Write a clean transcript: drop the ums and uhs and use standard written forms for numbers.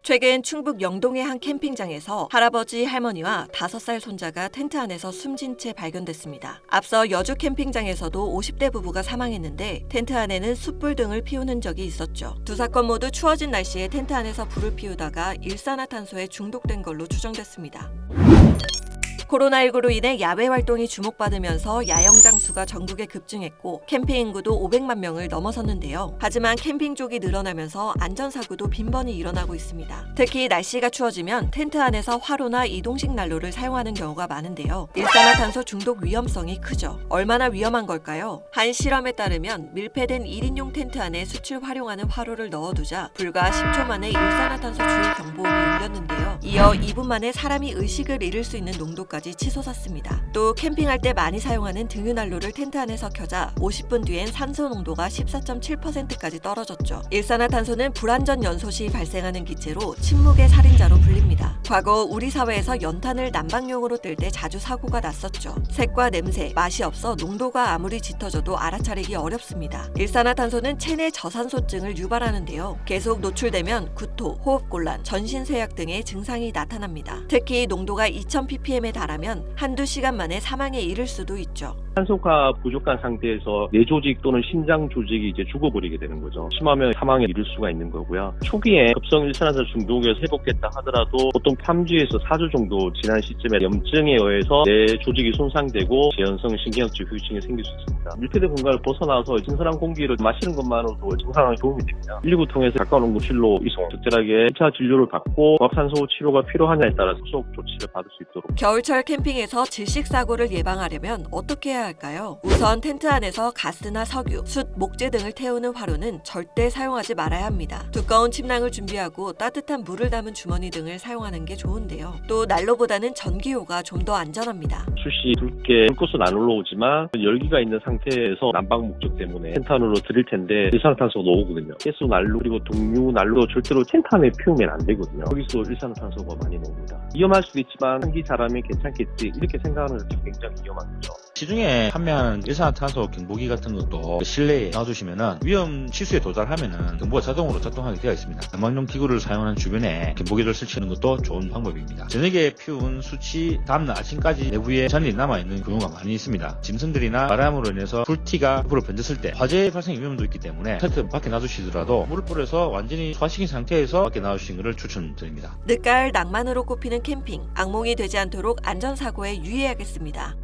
최근 충북 영동의 한 캠핑장에서 할아버지 할머니와 5살 손자가 텐트 안에서 숨진 채 발견됐습니다. 앞서 여주 캠핑장에서도 50대 부부가 사망했는데 텐트 안에는 숯불 등을 피우는 적이 있었죠. 두 사건 모두 추워진 날씨에 텐트 안에서 불을 피우다가 일산화탄소에 중독된 걸로 추정됐습니다. 코로나19로 인해 야외 활동이 주목받으면서 야영장 수가 전국에 급증했고 캠핑 인구도 500만 명을 넘어섰는데요. 하지만 캠핑 쪽이 늘어나면서 안전사고도 빈번히 일어나고 있습니다. 특히 날씨가 추워지면 텐트 안에서 화로나 이동식 난로를 사용하는 경우가 많은데요. 일산화탄소 중독 위험성이 크죠. 얼마나 위험한 걸까요? 한 실험에 따르면 밀폐된 1인용 텐트 안에 숯을 활용하는 화로를 넣어두자 불과 10초 만에 일산화탄소 주의 경보음이 울렸는데요. 이어 2분 만에 사람이 의식을 잃을 수 있는 농도까지 치솟았습니다. 또 캠핑할 때 많이 사용하는 등유난로를 텐트 안에서 켜자 50분 뒤엔 산소 농도가 14.7%까지 떨어졌죠. 일산화탄소는 불안전 연소 시 발생하는 기체로 침묵의 살인자로 불립니다. 과거 우리 사회에서 연탄을 난방용으로 뜰 때 자주 사고가 났었죠. 색과 냄새, 맛이 없어 농도가 아무리 짙어져도 알아차리기 어렵습니다. 일산화탄소는 체내 저산소증을 유발하는데요. 계속 노출되면 구토, 호흡곤란, 전신쇠약 등의 증상이 나타납니다. 특히 농도가 2000ppm에 달하면 한두 시간 만에 사망에 이를 수도 있죠. 산소가 부족한 상태에서 뇌 조직 또는 심장 조직이 이제 죽어버리게 되는 거죠. 심하면 사망에 이를 수가 있는 거고요. 초기에 급성 일산화탄소 중독에서 회복했다 하더라도 보통 3주에서 4주 정도 지난 시점에 염증에 의해서 뇌 조직이 손상되고 재현성 신경증 후유증이 생길 수 있습니다. 밀폐된 공간을 벗어나서 신선한 공기를 마시는 것만으로도 증상에 도움이 됩니다. 119 통해서 가까운 응급실로 이송, 적절하게 1차 진료를 받고 고압산소 치료가 필요하냐에 따라 후속 조치를 받을 수 있도록. 겨울철 캠핑에서 질식사고를 예방하려면 어떻게 해야 할까요? 우선 텐트 안에서 가스나 석유, 숯, 목재 등을 태우는 화로는 절대 사용하지 말아야 합니다. 두꺼운 침낭을 준비하고 따뜻한 물을 담은 주머니 등을 사용하는 게 좋은데요. 또 난로보다는 전기요가 좀 더 안전합니다. 숯이 붉게 불꽃은 안 올라오지만 열기가 있는 상태에서 난방 목적 때문에 텐트 안으로 들일 텐데 일산화탄소가 나오거든요. 가스 난로 그리고 등유 난로 절대로 텐트 안에 피우면 안 되거든요. 거기서 일산화탄소가 많이 나옵니다. 위험할 수도 있지만 환기 잘하면 괜찮겠지 이렇게 생각하는 것은 굉장히 위험한 거죠. 시중에 판매하는 일산화탄소 경보기 같은 것도 실내에 놔두시면은 위험 치수에 도달하면은 경보가 자동으로 작동하게 되어 있습니다. 난방용 기구를 사용하는 주변에 경보기를 설치하는 것도 좋은 방법입니다. 저녁에 피운 숯이 다음날 아침까지 내부에 잔이 남아있는 경우가 많이 있습니다. 짐승들이나 바람으로 인해서 불티가 불을 번졌을 때 화재 발생 위험도 있기 때문에 텐트 밖에 놔두시더라도 물을 뿌려서 완전히 소화시킨 상태에서 밖에 놔두시는 것을 추천드립니다. 늦가을 낭만으로 꼽히는 캠핑, 악몽이 되지 않도록 안전사고에 유의해야겠습니다.